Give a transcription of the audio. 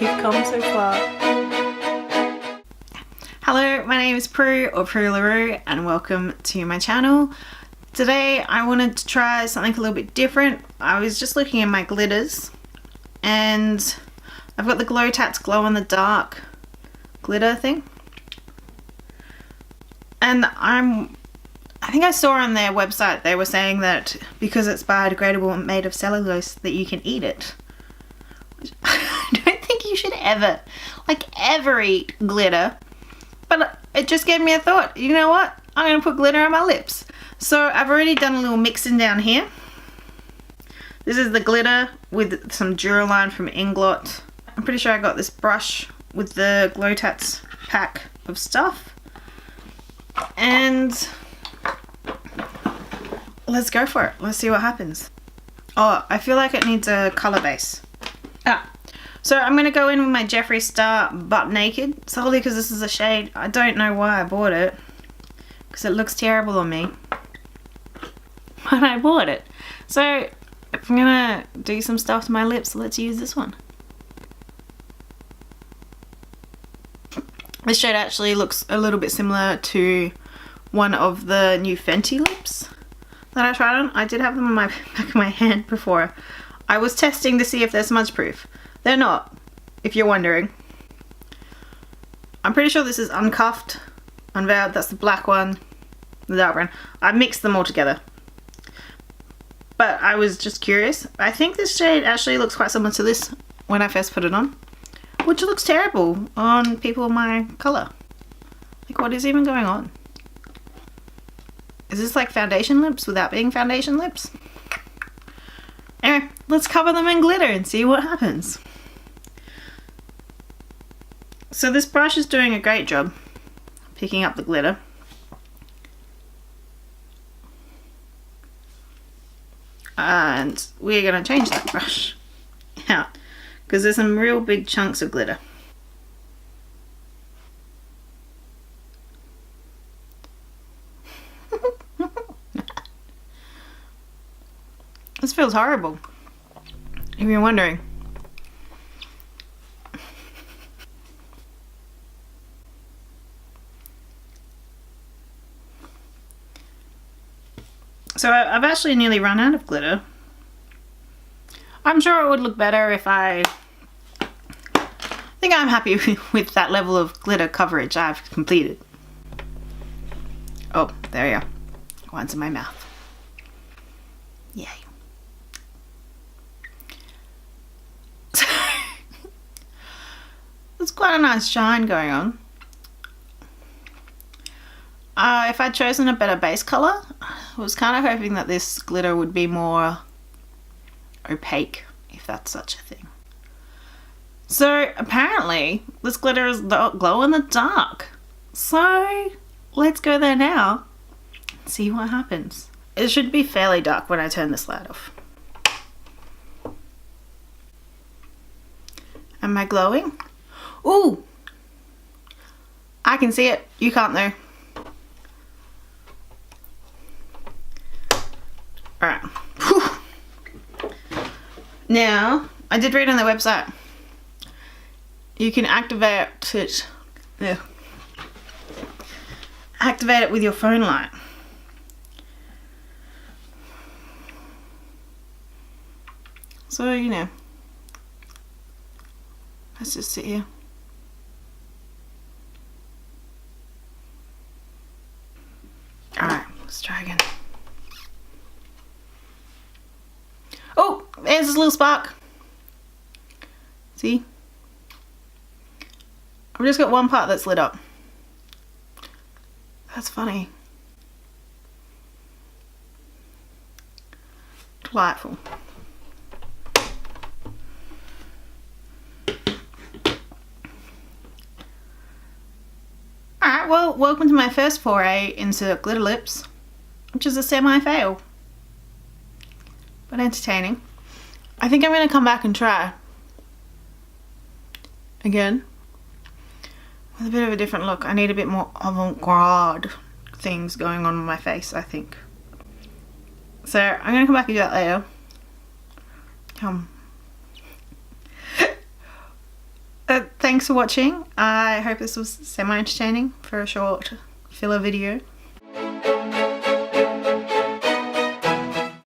You've come so far. Hello, my name is Prue or Prue LaRue and welcome to my channel. Today I wanted to try something a little bit different. I was just looking at my glitters and I've got the Glotatts glow in the dark glitter thing. And I think I saw on their website they were saying that because it's biodegradable and made of cellulose that you can eat it. I don't think you should ever eat glitter, but it just gave me a thought. You know what? I'm gonna put glitter on my lips. So I've already done a little mixing down here. This is the glitter with some Duraline from Inglot. I'm pretty sure I got this brush with the Glotatts pack of stuff. And let's go for it. Let's see what happens. Oh, I feel like it needs a color base. So I'm going to go in with my Jeffree Star Butt Naked, solely because this is a shade. I don't know why I bought it, because it looks terrible on me, but I bought it. So if I'm going to do some stuff to my lips, let's use this one. This shade actually looks a little bit similar to one of the new Fenty lips that I tried on. I did have them on my back of my hand before. I was testing to see if they're smudge proof. They're not, if you're wondering. I'm pretty sure this is uncuffed, unveiled. That's the black one, the dark brown. I mixed them all together. But I was just curious. I think this shade actually looks quite similar to this when I first put it on, which looks terrible on people my colour. Like, what is even going on? Is this like foundation lips without being foundation lips? Anyway, let's cover them in glitter and see what happens. So this brush is doing a great job picking up the glitter. And we're going to change that brush out because there's some real big chunks of glitter. This feels horrible, if you're wondering. So I've actually nearly run out of glitter. I'm sure it would look better if I think I'm happy with that level of glitter coverage I've completed. Oh, there we go. One's in my mouth. Yay. There's quite a nice shine going on. If I'd chosen a better base colour, I was kind of hoping that this glitter would be more opaque, if that's such a thing. So apparently this glitter is glow in the dark. So let's go there now and see what happens. It should be fairly dark when I turn this light off. Am I glowing? Ooh! I can see it. You can't though. Alright. Now, I did read on the website you can activate it. Yeah. Activate it with your phone light. So, you know. Let's just sit here. Alright, let's try again. Oh, there's this little spark. See? I've just got one part that's lit up. That's funny. Delightful. Alright, well, welcome to my first foray into glitter lips, which is a semi-fail. But entertaining. I think I'm going to come back and try again with a bit of a different look. I need a bit more avant-garde things going on my face, I think. So I'm going to come back and do that later. thanks for watching. I hope this was semi-entertaining for a short filler video.